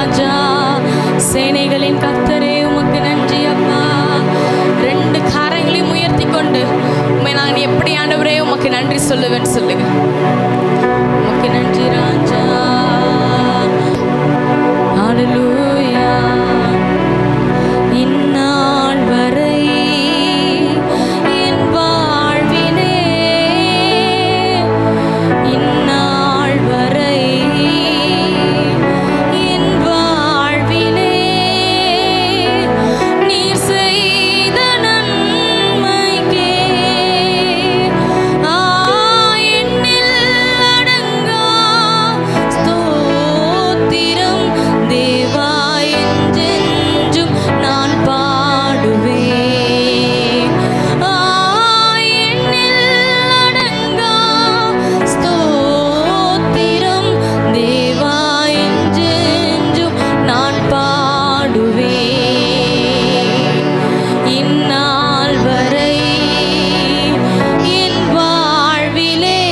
ராஜா, சேனைகளின் கர்த்தரே உமக்கு நன்றி அப்பா. 2 கரங்களையும் உயர்த்தி கொண்டு நான் எப்படி ஆண்டவரே உமக்கு நன்றி சொல்லுவேன்னு சொல்லுங்க. உமக்கு நன்றி ராஜா. ஹல்லேலூயா. இந்நாள் வரை என் வாழ்விலே, இந்நாள் வரை என் வாழ்விலே நீர் செய்த நன்மைக்கே எண்ணில் அடங்கா ஸ்தோத்திரம் தேவா, என்றென்றும் நான் பாடுவேன். எண்ணில் அடங்கா ஸ்தோத்திரம் தேவா, என்றென்றும் நான் பாடுவேன். இந்நாள் வரை என் வாழ்விலே,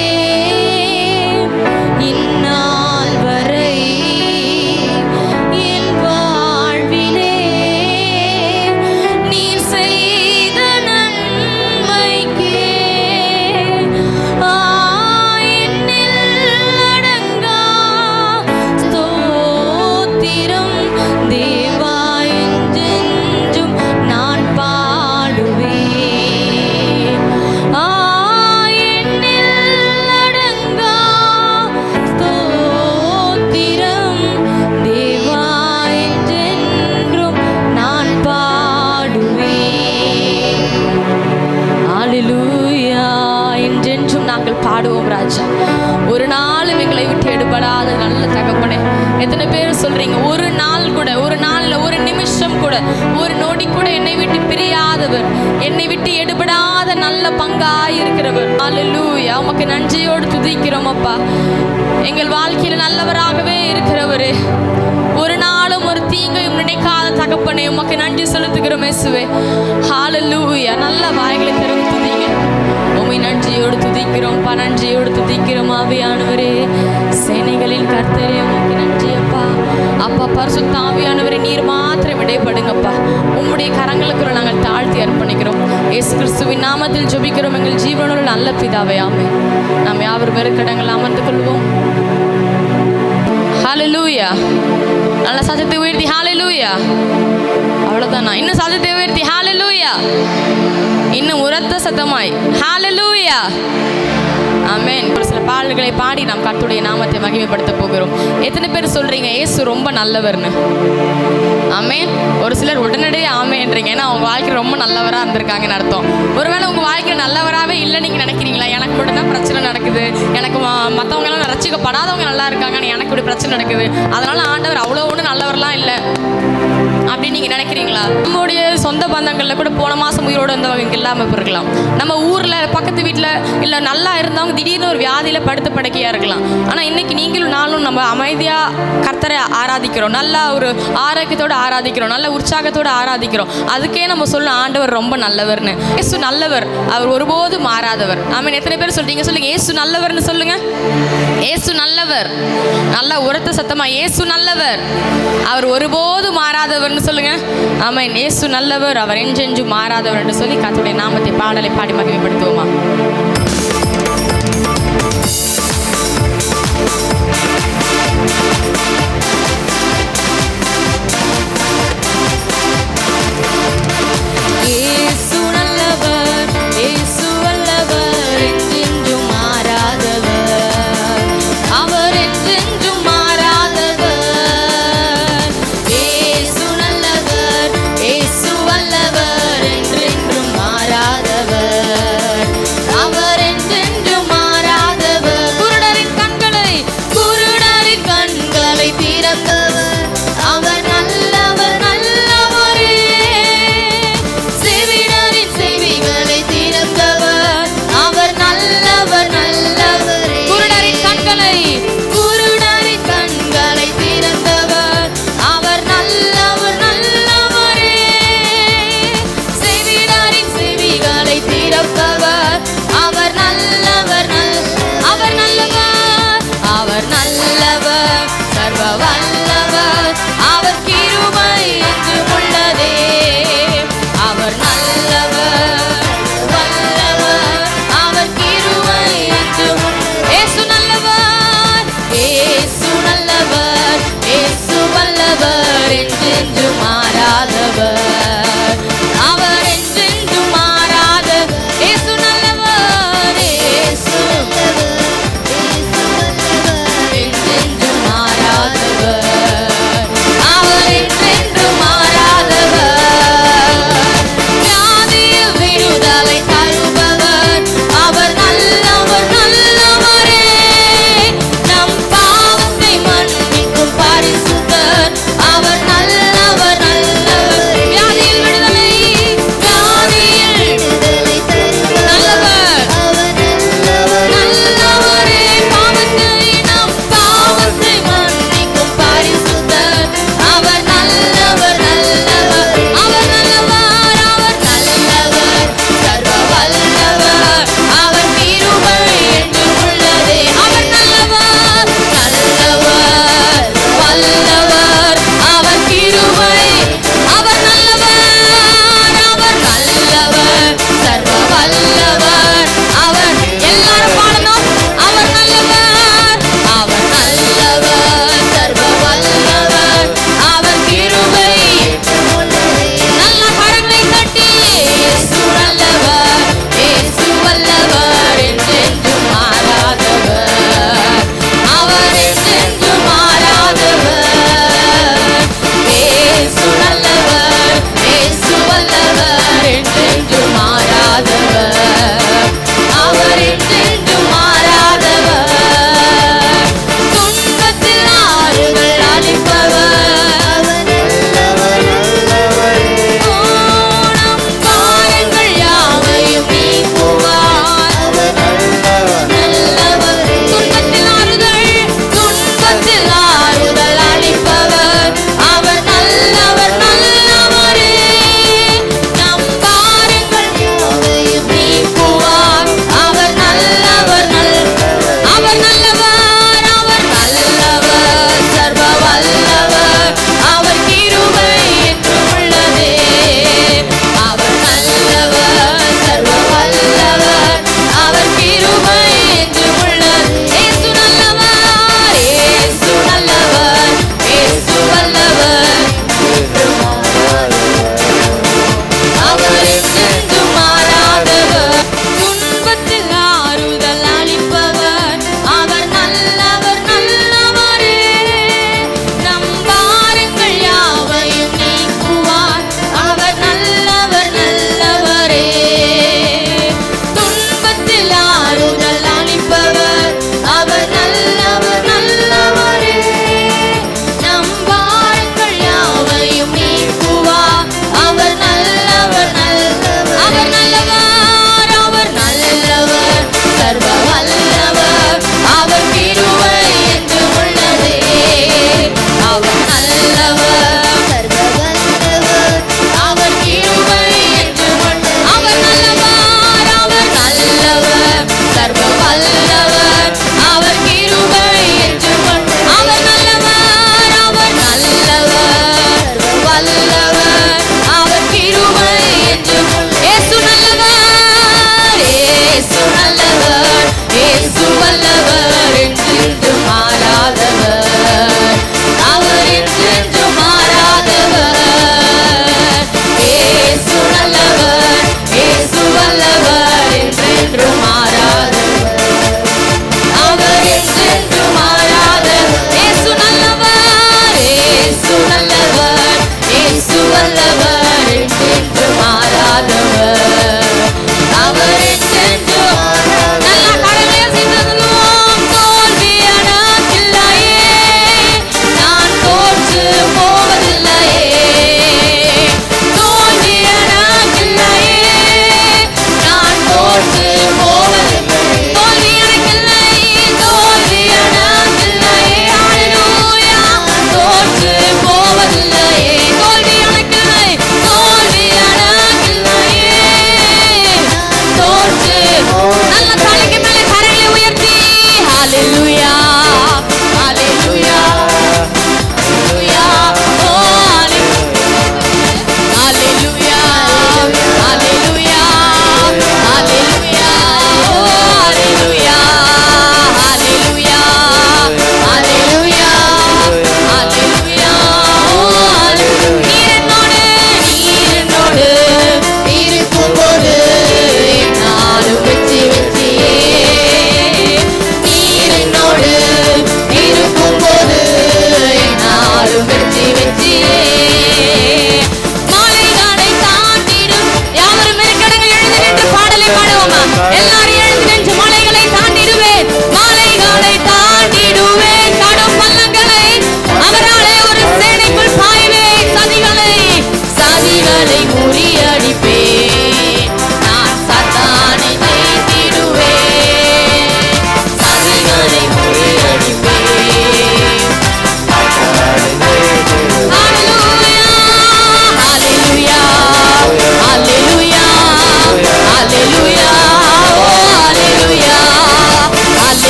இந்நாள் வரை என் வாழ்விலே நீர் செய்த நன்மைக்கே எண்ணில் அடங்கா ஸ்தோத்திரம் தேவா, என்றென்றும் நான் பாடுவேன். எண்ணில் அடங்கா ஸ்தோத்திரம் தேவா, என்றென்றும் நான் பாடுவேன். ஹல்லேலூயா. என்றென்றும் நாங்கள் பாடுவோம் ராஜா. ஒரு நாளும் எங்களை விட்டு எடுபடாத நல்ல தகப்பனே. எத்தனை பேர் சொல்றீங்க, ஒரு நாள் கூட, ஒரு நாள்ல ஒரு நிமிஷம் கூட, ஒரு நொடி கூட என்னை விட்டு பிரியாதவர், என்னை விட்டு எடுபடாத நல்ல பங்காய் இருக்கிறவர். ஹல்லேலூயா. உமக்கு நன்றியோடு துதிக்கிறோம் அப்பா. எங்கள் வாழ்க்கையில நல்லவராகவே இருக்கிறவரே, ஒரு நாளும் ஒரு தீங்கையும் நினைக்காத தகப்பனே, உமக்கு நன்றி செலுத்துகிறோம் இயேசுவே. ஹல்லேலூயா. நல்ல வாய்களை திறந்து துதிங்க. உம்மை நன்றியோடு துதிக்கிறோம், நன்றியோடு துதிக்கிறோம் ஆவியானவரே. சேனைகளின் கர்த்தரே உமக்கு நன்றி அப்பா. அப்பா பரிசுத்த ஆவியானவரே, நீர் மாத்திரம் இடைப்படுங்கப்பா. உம்முடைய கரங்களுக்குள்ள நாங்கள் தாழ்த்தி அர்ப்பணிக்கிறோம். இயேசு கிறிஸ்துவின் நாமத்தில் ஜெபிக்கிறோம் எங்கள் ஜீவனுள்ள நல்ல பிதாவே, ஆமென். நாம் யாவரும் வெறுக்கடங்கள் அமர்ந்து கொள்வோம். ஹல்லேலூயா. நல்ல சத்தத்தை உயர்த்தி ஹல்லேலூயா. அவ்வளவுதானா? இன்னும் சத்தத்தை உயர்த்தி ஹல்லேலூயா. இன்னும் உரத்த சத்தமாய் ஹல்லேலூயா. ஆமென். ஒரு சில பாடல்களை பாடி நாம் கர்த்தருடைய நாமத்தை மகிமைப்படுத்த போகிறோம். எத்தனை பேர் சொல்றீங்க இயேசு ரொம்ப நல்லவர்னு? ஆமென். ஒரு சிலர் உடனடியே ஆமென்றீங்க. ஏன்னா அவங்க வாழ்க்கை ரொம்ப நல்லவராக இருந்திருக்காங்கன்னு அர்த்தம். ஒருவேளை உங்கள் வாழ்க்கை நல்லவராகவே இல்லை நீங்கள் நினைக்கிறீங்களா? எனக்கு மட்டும் தான் பிரச்சனை நடக்குது, எனக்கு மற்றவங்களாம் ரசிக்கப்படாதவங்க நல்லா இருக்காங்க, எனக்கு இப்படி பிரச்சனை நடக்குது, அதனால ஆண்டவர் அவ்வளோ ஒன்றும் நல்லவரெலாம் இல்லை அப்படின்னு நீங்கள் நினைக்கிறீங்களா? நம்மளுடைய சொந்த பந்தங்களில் கூட போன மாதம் உயிரோடு வந்தவங்க இல்லாமல் இருக்கலாம். நம்ம ஊரில் பக்கத்து வீட்டில் இல்லை நல்லா இருந்தவங்க திடீர்னு ஒரு வியாதியில் படுத்த படுக்கையாக இருக்கலாம். ஆனால் இன்னைக்கு நீங்களும் நானும் நம்ம அமைதியாக கர்த்தரை ஆராதிக்கிறோம், நல்ல ஒரு ஆரோக்கியத்தோடு ஆராதிக்கிறோம், நல்ல உற்சாகத்தோடு ஆராதிக்கிறோம். அதுக்கே நம்ம சொல்லணும் ஆண்டவர் ரொம்ப நல்லவர்னு. இயேசு நல்லவர், அவர் ஒருபோதும் மாறாதவர். ஆமென். எத்தனை பேர் சொல்றீங்க? சொல்லுங்க இயேசு நல்லவர்னு சொல்லுங்க. இயேசு நல்லவர். நல்ல உரத்த சத்தமா இயேசு நல்லவர், அவர் ஒருபோதும் மாறாதவர்னு சொல்லுங்க. ஆமென். இயேசு நல்லவர், அவர் என்றென்றும் மாறாதவர் என்று சொல்லி கர்த்தருடைய நாமத்தை பாடலை பாடி மகிமைப்படுத்துவோமா? இயேசு நல்லவர், இயேசு வல்லவர், என்றென்றும் மாறாதவர், அவர் என்றென்றும் மாறாதவர். இயேசு நல்லவர், இயேசு வல்லவர், என்றென்றும் மாறாதவர், அவர்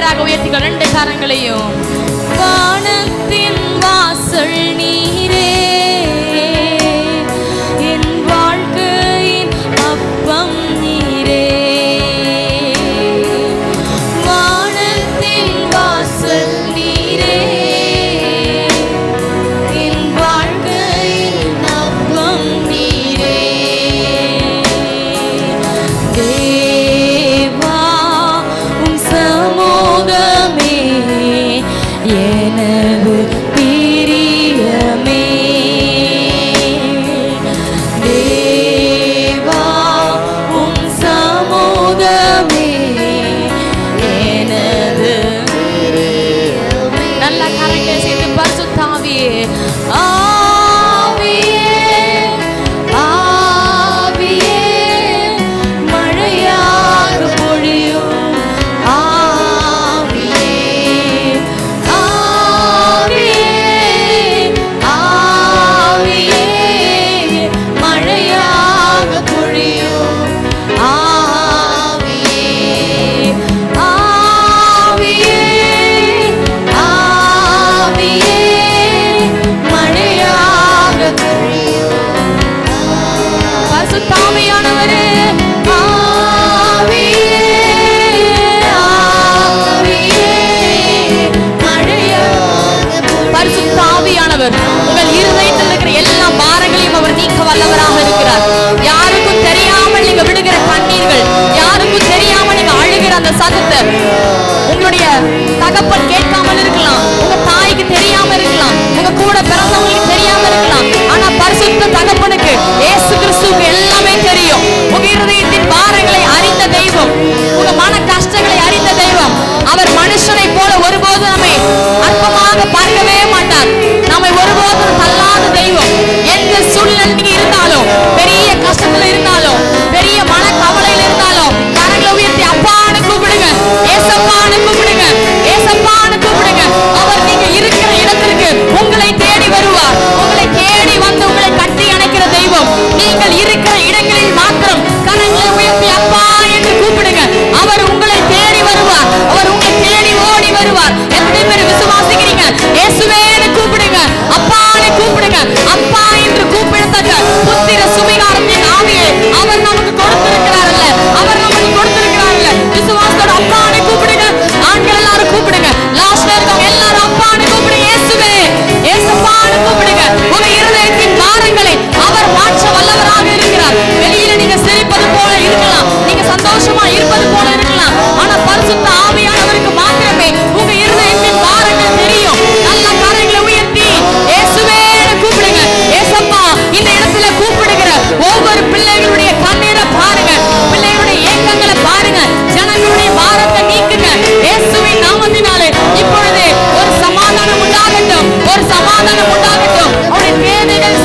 நேராக உயர்த்திக்க ரெண்டு கரங்களையும். வானத்தின் வாசல் நீரே, என் வாழ்க்கையின் அப்பம் நீரே. வானத்தின் வாசல் நீரே, என் வாழ்க்கையின் அப்பம் நீரே. தேவா உம் சமூகமே எனது பிரியமே. தேவா உம் சமூகமே எனது பிரியமே. நல்ல கரங்களை செய்து பரிசுத்த ஆவியே, ஆவியே, ஆவியே மழையாக பொழியும். ஆவியே, ஆவியே, ஆவியே மழையாக பொழியும். ஆவியே, ஆவியே, ஆவியே மழையாக பொழியும். பரிசுத்த ஆவியானவரே, ஆவியே, ஆவியே மழையாக பொழியும். பரிசுத்த ஆவியானவர் உங்கள் இருதயத்தில் இருக்கிற எல்லா பாரங்களையும் அவர் நீக்க வல்லவராக இருக்கிறார். யாருக்கும் தெரியாமல் நீங்க விடுகிற கண்ணீர்கள், யாருக்கும் தெரியாமல் நீங்க அழுகிற அந்த சத்தத்தை உங்களுடைய தகப்பன் கேட்காமல் இருக்கலாம், உங்க தாய்க்கு தெரியாம இருக்கலாம், உங்க கூட பிறந்தவங்களுக்கு தெரியாம இருக்கலாம். ஆனா பரிசுத்த தகப்பனுக்கு, இயேசு கிறிஸ்துவுக்கு எல்லாமே தெரியும். உங்க இருதயத்தின் பாரங்களை அறிந்த தெய்வம், உங்க மன கஷ்டங்களை அறிந்த தெய்வம். அவர் மனுஷனை போல ஒருபோதும் நம்மை அற்பமாக பார்க்கவே மாட்டார். நம்மை ஒருபோதும் தள்ளாத தெய்வம். எந்த சூழ்நிலை நீங்க இருந்தாலும், பெரிய கஷ்டத்துல இருந்தாலும், பெரிய மன கவலையில இருந்தாலும், கரங்களை உயர்த்தி அப்பான்னு கூப்பிடுங்க, ஏசப்பான்னு கூப்பிடுங்க, ஏசப்பான்னு கூப்பிடுங்க. அவர் நீங்க இருக்கிற இடத்திற்கு உங்களை தேடி வருவார். உங்களை தேடி வந்து உங்களை கட்டி அணைக்கிற தெய்வம். நீங்கள் இருக்கிற இடங்களில் மாத்திரம் கரங்களை உயர்த்தி அப்பா என்று கூப்பிடுங்க. அவர் உங்களை தேடி வருவார். அவர் உங்களை தேடி ஓடி வருவார். எத்தனை பேர் விசுவாசிக்கிறீங்க? இயேசுவேன்னு கூப்பிடுங்க, அப்பான்னு கூப்பிடுங்க. அப்பா என்று கூப்பிடத்தக்க புத்திர சுவிகாரத்தின் ஆவியை அவர் நமக்கு கொடுத்திருக்கிறார்ல, அவர் நமக்கு கொடுத்திருக்கிறார்ல. விசுவாசத்தோட அப்பான்னு கூப்பிடுங்க. ஆண்கள் எல்லாரும் கூப்பிடுங்க. லாஸ்ட்ல இருக்கவங்க எல்லாரும் அப்பான்னு கூப்பிடுங்க. இயேசுவே, இயேசுப்பான்னு கூப்பிடுங்க. உங்க இருதயத்தின் பாரங்களை அவர் மாற்ற வல்லவராக இருக்கிறார். வெளியில நீங்க சிரிப்பது போல இருக்கலாம், நீங்க சந்தோஷமா இருப்பது போல இருக்கலாம். ஆனா பரிசுத்த ஆவியானவருக்கு மாத்திரமே உங்க இருதயத்தின் பாரங்கள் தெரியும். நல்ல கரங்களை உயர்த்தி இயேசுவேன்னு கூப்பிடுங்க. ஏசப்பா, இந்த இடத்துல கூப்பிடுகிற ஒவ்வொரு பிள்ளைகளுடைய கண்ணீரை பாருங்க, பிள்ளைகளுடைய ஏக்கங்களை பாருங்க, ஜனங்களுடைய பாரத்தை நீக்குங்க. இயேசுவின் நாமத்தினாலே இப்பொழுது ஒரு சமாதானம் உண்டாகட்டும், ஒரு சமாதானம் உண்டாகட்டும். அவருடைய தேவைகள்